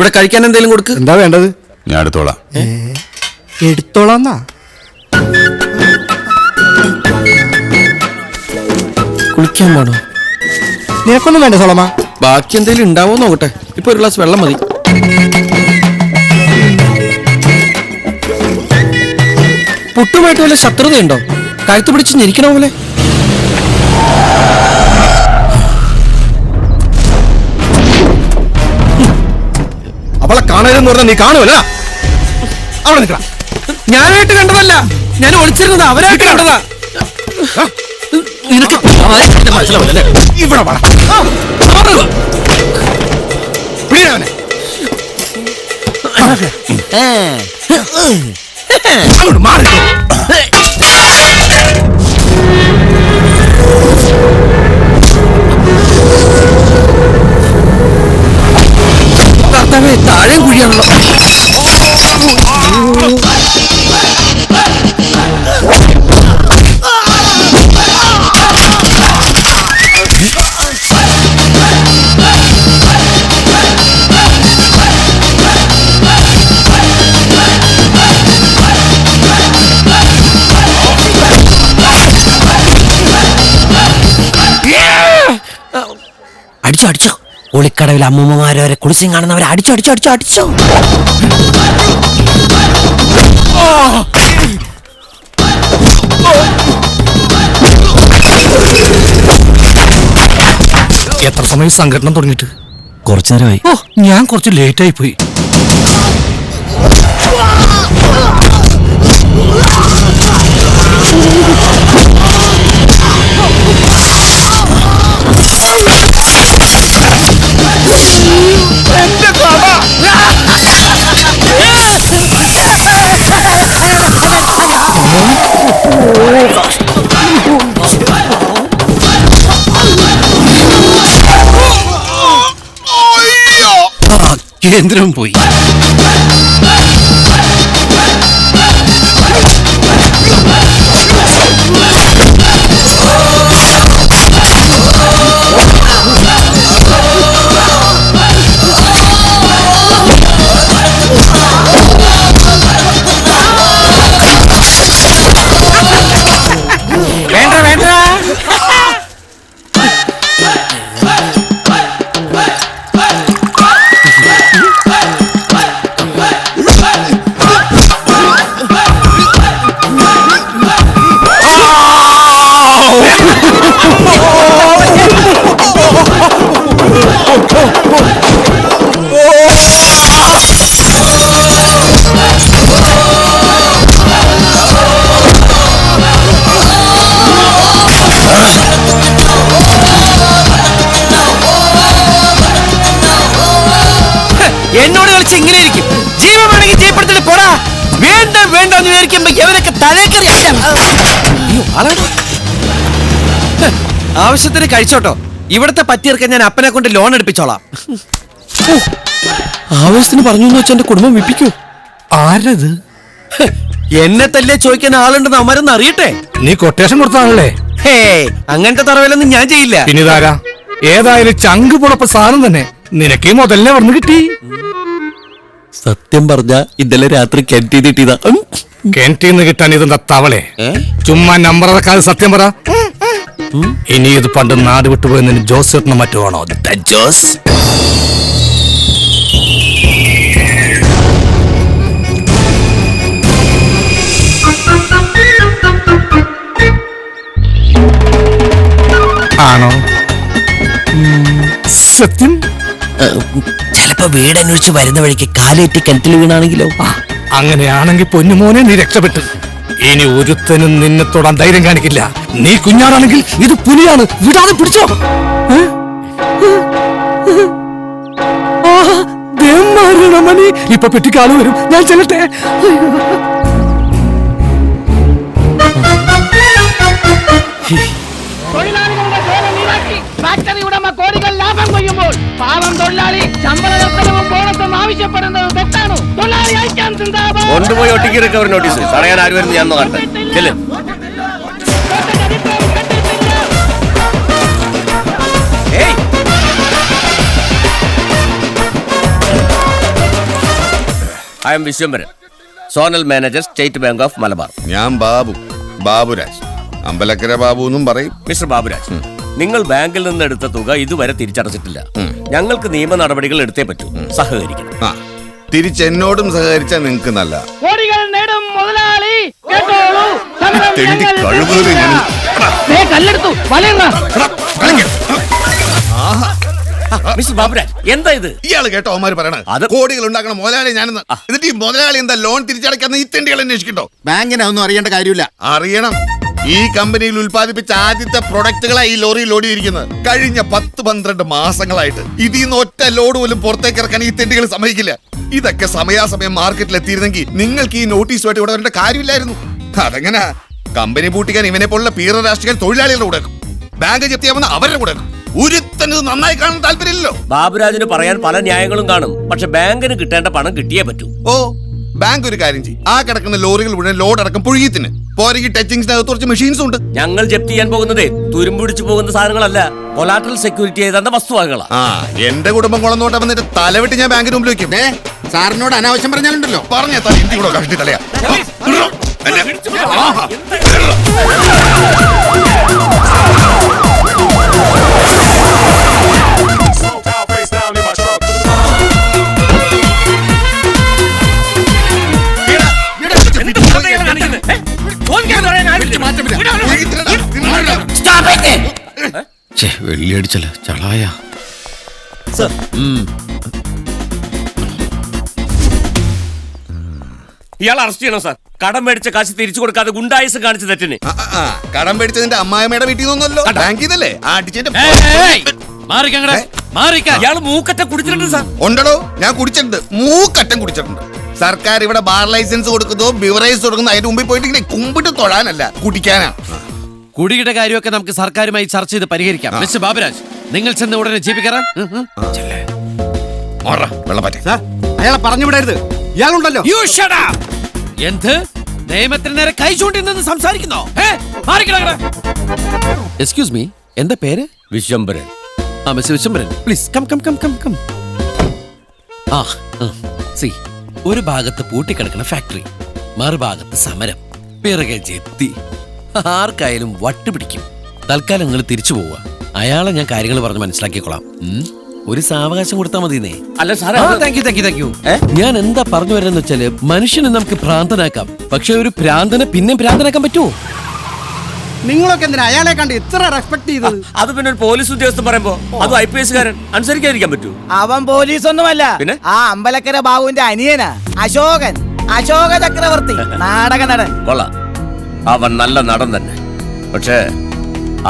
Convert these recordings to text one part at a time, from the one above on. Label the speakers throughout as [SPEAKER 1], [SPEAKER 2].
[SPEAKER 1] ഇവിടെ കഴിക്കാൻ എന്തെങ്കിലും കൊടുക്ക്.
[SPEAKER 2] എന്താ വേണ്ടത്?
[SPEAKER 3] ഞാൻ എടുത്തോളാം.
[SPEAKER 2] എടുത്തോളാന്നാ?
[SPEAKER 1] കുളിക്കാൻ വേണോ?
[SPEAKER 2] നിനക്കൊന്നും വേണ്ട സോളമ.
[SPEAKER 1] ബാക്കി എന്തെങ്കിലും ഉണ്ടാവോ നോക്കട്ടെ. ഇപ്പൊ ഒരു ഗ്ലാസ് വെള്ളം മതി. പുട്ടുമായിട്ട് വല്ല ശത്രുതയുണ്ടോ? കഴുത്ത് പിടിച്ച് ഞെരിക്കണ പോലെ.
[SPEAKER 2] അവളെ കാണരുതെന്ന് പറഞ്ഞാൽ നീ കാണുമല്ല. അവിടെ നിൽക്കണം.
[SPEAKER 1] ഞാനായിട്ട് കണ്ടതല്ല, ഞാൻ ഒളിച്ചിരുന്നത് അവരായിട്ട് കണ്ടതാ. നിനക്ക് മനസ്സിലാവില്ലേ?
[SPEAKER 2] ഇവിടെ വാ. മാറി.
[SPEAKER 1] കർത്താവേ, താഴെ കുഴിയാണല്ലോ.
[SPEAKER 4] അടിച്ചോ അടിച്ചോ. ഒളിക്കടവിൽ അമ്മൂമ്മമാരെ കുളിച്ചും കാണുന്നവരെ അടിച്ചോ അടിച്ചോ അടിച്ചോ അടിച്ചോ.
[SPEAKER 2] എത്ര സമയം സംഘടന തുടങ്ങിയിട്ട്?
[SPEAKER 4] കുറച്ചു നേരമായി.
[SPEAKER 2] ഞാൻ കുറച്ച് ലേറ്റ് ആയി പോയി.
[SPEAKER 1] കേന്ദ്രം പോയി. വേണ്ട വേണ്ട. എന്നോട് കളിച്ച് ഇങ്ങനെ ഇരിക്കും. ജീവൻ വേണമെങ്കിൽ ജീപ്പെടുത്തിട്ട് പോടാ. വേണ്ട വേണ്ട എന്ന് വിചാരിക്കുമ്പോ എവരൊക്കെ തലേക്കറി. ആവശ്യത്തിന് കഴിച്ചോട്ടോ. ഇവിടത്തെ പറ്റിയർക്കാൻ ഞാൻ അപ്പനെ കൊണ്ട് ലോൺ എടുപ്പിച്ചോളാം. ആവശ്യത്തിന് പറഞ്ഞു എന്ന് വെച്ചാൽ എന്റെ കുടുംബം വിപ്പിക്കൂ.
[SPEAKER 2] ആരത്?
[SPEAKER 1] എന്നെ തല്ലേ ചോദിക്കാൻ ആളുണ്ടെന്ന് അമരെന്ന് അറിയട്ടെ.
[SPEAKER 2] നീ കൊട്ടേഷൻ കൊടുത്താണല്ലേ?
[SPEAKER 1] ഹേ, അങ്ങനത്തെ തറവിലൊന്നും ഞാൻ ചെയ്യില്ല.
[SPEAKER 2] പിന്നിതാരാ? ഏതായാലും ചങ്ക് പുളപ്പ സാധനം തന്നെ. നിനക്ക് മുതലിനെ വന്നു കിട്ടി.
[SPEAKER 1] സത്യം പറഞ്ഞ ഇന്നലെ രാത്രി കിണറ്റിൽ കിട്ടിയതാ.
[SPEAKER 2] കിണറ്റിന്ന് കിട്ടാൻ ഇതെന്താ തവളെ? ചുമ്മാ നമ്പർ അതൊക്കെ സത്യം പറ. ഇനി ഇത് പണ്ട് നാട് വിട്ടുപോയെന്ന് ജോസെട്ടിന് മറ്റോ ആണോ? ജോസ് ആണോ? സത്യം?
[SPEAKER 4] ചിലപ്പോ വീടന്വേഷിച്ച് വരുന്ന വഴിക്ക് കാലേറ്റി കിണറ്റിൽ വീണാണെങ്കിലോ?
[SPEAKER 2] അങ്ങനെയാണെങ്കിൽ പൊന്നുമോനെ നീ രക്ഷപ്പെട്ടു. ഇനി ഒരുത്തനും നിന്നെ തൊടാൻ ധൈര്യം കാണിക്കില്ല. നീ കുഞ്ഞാടാണെങ്കിൽ ഇത് പുലിയാണ്. വിടാതെ പിടിച്ചോ. ഇപ്പൊ പെട്ടിക്കാലം വരും. ഞാൻ ചെല്ലട്ടെ.
[SPEAKER 5] ഫാക്ടറി ഉടമ കോടികൾ ലാഭം കൊയ്യുമ്പോൾ പാവം തൊഴിലാളി ശമ്പള വർധനവും ബോണസും ആവശ്യപ്പെടുന്നത് തെറ്റാണോ? തൊഴിലാളി ഐക്യം സിന്ദാബാദ്.
[SPEAKER 6] കൊണ്ടുപോയി ഒട്ടിക്ക് റിക്കവറി നോട്ടീസ് തടയാൻ ആര് വരുന്നു ഞാൻ നോക്കട്ടെ. ചെല്ല്. I am Vishwambharan, zonal manager, state bank of Malabar.
[SPEAKER 3] ഞാൻ ബാബുരാജ്, അമ്പലക്കര ബാബു എന്നും പറയും.
[SPEAKER 6] മിസ്റ്റർ ബാബുരാജ്, നിങ്ങൾ ബാങ്കിൽ നിന്ന് എടുത്ത തുക ഇതുവരെ തിരിച്ചടച്ചിട്ടില്ല. ഞങ്ങൾക്ക് നിയമ നടപടികൾ എടുത്തേ പറ്റൂ. സഹകരിക്കണം.
[SPEAKER 3] ആ, തിരിച്ചെന്നോടും സഹകരിച്ചാൽ നിങ്ങൾക്ക് നല്ല.
[SPEAKER 5] കോടികൾ നേടും മുതലാളി കേട്ടോളൂ. സമരം
[SPEAKER 3] തെണ്ടി
[SPEAKER 5] ഞങ്ങൾ
[SPEAKER 3] കഴിവുകളെ ഞാൻ
[SPEAKER 5] ദേ കല്ലെടുത്തു വലയുന്ന
[SPEAKER 6] മിസ്റ്റർ ബാബുരാജ്, എന്താ ഇത്?
[SPEAKER 3] ഇയാള് കേട്ടോ അവന്മാര് പറയണത്?
[SPEAKER 6] അത്
[SPEAKER 3] കോടികൾ ഉണ്ടാക്കണം മുതലാളി ഞാനെന്ന്. എന്നിട്ട് ഈ മുതലാളി എന്താ ലോൺ തിരിച്ചടക്കാന്ന് ഈ തെണ്ടികൾ അന്വേഷിക്കട്ടോ?
[SPEAKER 7] ബാങ്കിനെ ഒന്നും അറിയേണ്ട കാര്യമില്ല.
[SPEAKER 3] അറിയണം. ഈ കമ്പനിയിൽ ഉൽപ്പാദിപ്പിച്ച ആദ്യത്തെ പ്രൊഡക്റ്റുകളായി ഈ ലോറി ലോഡ് ചെയ്തിരിക്കുന്നത്. കഴിഞ്ഞ 10-12 മാസങ്ങളായിട്ട് ഇതിന്ന് ഒറ്റ ലോഡ് പോലും പുറത്തേക്ക് ഇറക്കാൻ ഈ തെണ്ടികൾ സമ്മതിക്കില്ല. ഇതൊക്കെ സമയാസമയം മാർക്കറ്റിൽ എത്തിയിരുന്നെങ്കിൽ നിങ്ങൾക്ക് ഈ നോട്ടീസുമായിട്ട് ഇവിടെ വരേണ്ട കാര്യമില്ലായിരുന്നു. അതെങ്ങനെ കമ്പനി പൂട്ടിക്കാൻ ഇവനെ പോലുള്ള പീറ രാഷ്ട്രീയ തൊഴിലാളികളുടെ കൂടെ ബാങ്ക് ജപ്തിയാവുന്ന അവരുടെ കൂടെ ഒരുത്തനത് നന്നായി കാണാൻ താല്പര്യമില്ലല്ലോ.
[SPEAKER 6] ബാബുരാജിന് പറയാൻ പല ന്യായങ്ങളും കാണും. പക്ഷെ ബാങ്കിന് കിട്ടേണ്ട പണം കിട്ടിയേ പറ്റൂ.
[SPEAKER 3] ഓ, ബാങ്ക് ഒരു കാര്യം ചെയ്യും. ആ കിടക്കുന്ന ലോറികൾ മുഴുവൻ ലോഡ് അടക്കം പുഴുകിത്തിന് പോരെങ്കിൽ ടച്ചിങ്സിനകത്ത് കുറച്ച് മെഷീൻസ് ഉണ്ട്.
[SPEAKER 6] ഞങ്ങൾ ജപ്തി ചെയ്യാൻ പോകുന്നതേ തുരുമ്പിടിച്ചു പോകുന്ന സാധനങ്ങളല്ല, കൊലാട്രൽ സെക്യൂരിറ്റി ചെയ്ത വസ്തുവകകളാ.
[SPEAKER 3] ആ, എന്റെ കുടുംബം കുളന്നോട്ടെ വന്നിട്ട് തലവിട്ട് ഞാൻ ബാങ്കിന് മുമ്പിൽ വെക്കും.
[SPEAKER 7] സാറിനോട് അനാവശ്യം പറഞ്ഞാലുണ്ടല്ലോ.
[SPEAKER 3] പറഞ്ഞ തല ഇന്ത്യ കൂടെ കഷ്ടി തലയാ.
[SPEAKER 4] വെള്ളിയടിച്ചല്ല ചളായ.
[SPEAKER 6] ഇയാൾ അറസ്റ്റ് ചെയ്യണം സാർ. കടം മേടിച്ച കാശ് തിരിച്ചു കൊടുക്കാതെ ഗുണ്ടായുസ് കാണിച്ച തെറ്റിന്.
[SPEAKER 3] കടം പേടിച്ചതിന്റെ അമ്മായിമ്മയുടെ വീട്ടിൽ നിന്നല്ലോ, ബാങ്കിൽ നിന്നല്ലേ അടിച്ചതിന്റെ.
[SPEAKER 6] ഇയാൾ മൂക്കറ്റ കുടിച്ചിട്ടുണ്ട് സാർ.
[SPEAKER 3] ഉണ്ടോ? ഞാൻ കുടിച്ചിട്ടുണ്ട്, മൂക്കറ്റം കുടിച്ചിട്ടുണ്ട്. സർക്കാർ ഇവിടെ ബാർ ലൈസൻസ് കൊടുക്കുന്നതോ ബിവറേജ് കൊടുക്കുന്നതോ അതിന്റെ മുമ്പിൽ പോയിട്ട് ഇങ്ങനെ കുമ്പിട്ട് തൊഴാനല്ല, കുടിക്കാനാ.
[SPEAKER 1] കുടിയുടെ കാര്യമൊക്കെ നമുക്ക് സർക്കാരുമായി ചർച്ച ചെയ്ത് പരിഹരിക്കാം. മിസ്റ്റർ ബാബുരാജ്, നിങ്ങൾ ചെന്ന് ഉടനെ ജീപ്പ് കയറാൻ.
[SPEAKER 3] വെള്ളപ്പാറ്റ
[SPEAKER 7] അയാളെ പറഞ്ഞു വിടരുത്. ഇയാളുണ്ടല്ലോ.
[SPEAKER 1] എന്ത് നിയമത്തിന് നേരെ കൈ ചൂണ്ടി നിന്ന് സംസാരിക്കുന്നോ? എക്സ്ക്യൂസ് മീ, എന്താ പേര്?
[SPEAKER 6] വിശ്വംഭരൻ.
[SPEAKER 1] ആ, mister Vishwambharan, please come come come come come. ആ, സി, ഒരു ഭാഗത്ത് പൂട്ടിക്കിടക്കുന്ന ഫാക്ടറി, മറുഭാഗത്ത് സമരം, പിറകെ ജപ്തി. ആർക്കായാലും വട്ടുപിടിക്കും. തൽക്കാലം നിങ്ങൾ തിരിച്ചു പോവുക. അയാളെ ഞാൻ കാര്യങ്ങൾ പറഞ്ഞ് മനസ്സിലാക്കിക്കോളാം. ഒരു സാവകാശം കൊടുത്താൽ മതിയെന്നേ.
[SPEAKER 6] അല്ല സാറേ,
[SPEAKER 1] താങ്ക് യു. ഞാൻ എന്താ പറഞ്ഞു വരുന്നത് വെച്ചാല്, മനുഷ്യനെ നമുക്ക് ഭ്രാന്തനാക്കാം, പക്ഷെ ഒരു ഭ്രാന്തനെ പിന്നെ ഭ്രാന്തനാക്കാൻ പറ്റുമോ?
[SPEAKER 7] നിങ്ങളൊക്കെ എന്തിനാ അയാളെ കണ്ട് ഇത്ര റെസ്പെക്ട് ചെയ്തത്?
[SPEAKER 6] അത് പിന്നെ ഒരു പോലീസ് ഉദ്യോഗസ്ഥൻ പറയുമ്പോ അത് IPS കാരൻ അനുസരിക്കാതിരിക്കാൻ പറ്റൂ.
[SPEAKER 5] അവൻ പോലീസ് ഒന്നുമല്ല,
[SPEAKER 6] പിന്നെ
[SPEAKER 5] ആ അമ്പലക്കര ബാബുവിന്റെ അനിയനാ അശോക ചക്രവർത്തി, നാടക നടൻ.
[SPEAKER 6] കൊള്ളാം, അവൻ നല്ല നടൻ തന്നെ. പക്ഷേ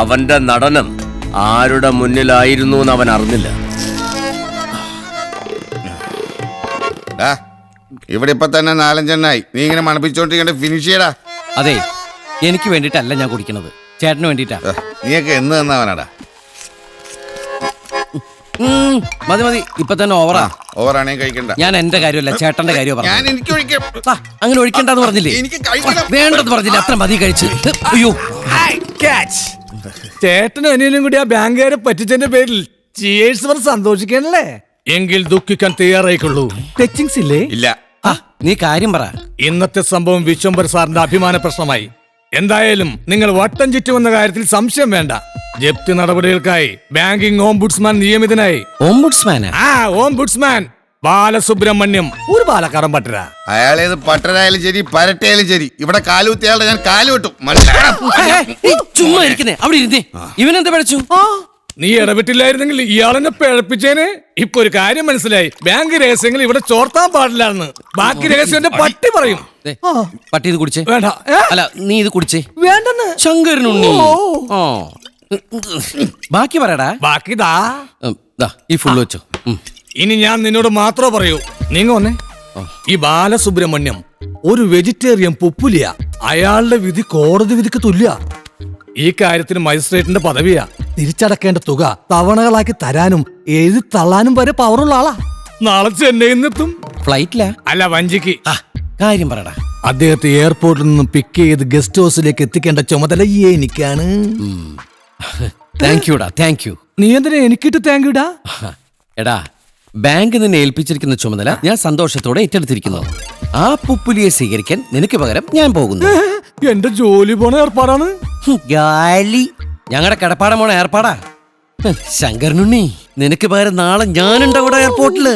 [SPEAKER 6] അവന്റെ നടനം ആരുടെ മുന്നിലായിരുന്നു എന്ന് അവൻ അറിഞ്ഞില്ല.
[SPEAKER 3] ഇവിടെ ഇപ്പൊ തന്നെ 4-5 എണ്ണായി. നീ ഇങ്ങനെ മണപ്പിച്ചോണ്ടിരിക്കണ്ട, ഫിനിഷ് ചെയ്യടാ.
[SPEAKER 1] അതെ, എനിക്ക് വേണ്ടിട്ടല്ല ഞാൻ കുടിക്കണത്, ചേട്ടന് വേണ്ടിട്ടാ.
[SPEAKER 3] നീയൊക്കെ എന്ന് തന്നവനാടാ.
[SPEAKER 1] മതി, ഇപ്പൊ തന്നെ ഓവറാ.
[SPEAKER 3] ഓവറാണെങ്കിൽ കഴിക്കണ്ട.
[SPEAKER 1] ഞാൻ എന്റെ കാര്യമല്ല, ചേട്ടന്റെ കാര്യം
[SPEAKER 3] ഞാൻ എനിക്ക് ഒഴിക്കാം.
[SPEAKER 1] അങ്ങനെ ഒഴിക്കണ്ടെന്ന് പറഞ്ഞില്ലേ?
[SPEAKER 3] എനിക്ക് കഴിക്കണം.
[SPEAKER 1] വേണ്ടെന്ന് പറഞ്ഞില്ല, അത്ര മതി കഴിച്ച്. അയ്യോ,
[SPEAKER 2] ചേട്ടനും അനിയനും കൂടി ആ ബാങ്കുകാരെ പറ്റിച്ചതിന്റെ പേരിൽ ചിയേഴ്സ് പറഞ്ഞ് സന്തോഷിക്കണല്ലേ? എങ്കിൽ ദുഃഖിക്കാൻ തയ്യാറായിക്കൊള്ളൂ. ടച്ചിങ്സ് ഇല്ലേ?
[SPEAKER 3] ഇല്ല.
[SPEAKER 1] നീ കാര്യം പറ.
[SPEAKER 2] ഇന്നത്തെ സംഭവം വിശ്വംഭർ സാറിന്റെ അഭിമാന പ്രശ്നമായി. എന്തായാലും നിങ്ങൾ വട്ടം ചുറ്റുമെന്ന കാര്യത്തിൽ സംശയം വേണ്ട. ജപ്തി നടപടികൾക്കായി ബാങ്കിംഗ് ഓംബുഡ്സ്മാൻ നിയമിതനായി.
[SPEAKER 1] ഓംബുഡ്സ്മാനാ?
[SPEAKER 2] ഓംബുഡ്സ്മാൻ ബാലസുബ്രഹ്മണ്യം. ഒരു പാലക്കാടൻ പട്ടര.
[SPEAKER 3] അയാളേത് പട്ടരായാലും ശരി പരട്ടയാലും ശരി, ഇവിടെ കാലുകുത്തിയാളുടെ ഞാൻ കാല് വെട്ടും.
[SPEAKER 1] ചുമ്മാ ഇരിക്കുന്നേ, അവിടെ ഇരുന്നേ. ഇവനെന്താ പഠിച്ചു?
[SPEAKER 2] നീ ഇടപെട്ടില്ലായിരുന്നെങ്കിൽ ഇയാളെന്നെ പിഴപ്പിച്ചേനെ. ഇപ്പൊ ഒരു കാര്യം മനസ്സിലായി, ബാങ്ക് രഹസ്യങ്ങൾ ഇവിടെ ചോർത്താൻ പാടില്ലാന്ന്. ബാക്കി രഹസ്യം എന്റെ പട്ടി പറയും.
[SPEAKER 1] പട്ടി ഇത് കുടിച്ചേ.
[SPEAKER 2] വേണ്ട.
[SPEAKER 1] അല്ല, നീ ഇത് കുടിച്ചേ.
[SPEAKER 2] വേണ്ടെന്ന്.
[SPEAKER 1] ശങ്കരനുണ്ണി. ബാക്കി പറയടാ.
[SPEAKER 2] ബാക്കി ദാ
[SPEAKER 1] ഈ ഫുള്ള് വെച്ചോ.
[SPEAKER 2] ഇനി ഞാൻ നിന്നോട് മാത്രമേ പറയൂ. നീങ്ങ വന്നേ. ഈ ബാലസുബ്രഹ്മണ്യം ഒരു വെജിറ്റേറിയൻ പുപ്പുലിയ. അയാളുടെ വിധി കോടതി വിധിക്ക് തുല്യ. ഈ കാര്യത്തിന് മജിസ്ട്രേറ്റിന്റെ പദവിയാ. തിരിച്ചടക്കേണ്ട തുക തവണകളാക്കി തരാനും എഴുതി തള്ളാനും വരെ പവറുള്ള ആളാ. നാളെ ചെന്നൈയിൽ നിന്നെത്തും.
[SPEAKER 1] ഫ്ലൈറ്റിലാ?
[SPEAKER 2] അല്ല, വഞ്ചിക്ക്.
[SPEAKER 1] കാര്യം പറയടാ.
[SPEAKER 2] അദ്ദേഹത്തെ എയർപോർട്ടിൽ നിന്നും പിക്ക് ചെയ്ത് ഗസ്റ്റ് ഹൗസിലേക്ക് എത്തിക്കേണ്ട ചുമതല എനിക്കാണ്.
[SPEAKER 1] താങ്ക് യുടാ, താങ്ക് യു.
[SPEAKER 2] നീ എന്തിനാ എനിക്കിട്ട് താങ്ക് യുടാ?
[SPEAKER 1] എടാ, ബാങ്ക് നിന്നെ ഏൽപ്പിച്ചിരിക്കുന്ന ചുമതല ഞാൻ സന്തോഷത്തോടെ ഏറ്റെടുത്തിരിക്കുന്നു. ആ പുപ്പുലിയെ സ്വീകരിക്കാൻ നിനക്ക് പകരം ഞാൻ പോകുന്നു.
[SPEAKER 2] എന്റെ ജോലി പോണ ഏർപ്പാടാണ്.
[SPEAKER 1] ഗാലി ഞങ്ങളുടെ കടപ്പാടം പോണ ഏർപ്പാടാ. ശങ്കരനുണ്ണി, നിനക്ക് പകരം നാളെ ഞാനുണ്ടാവും എയർപോർട്ടില്.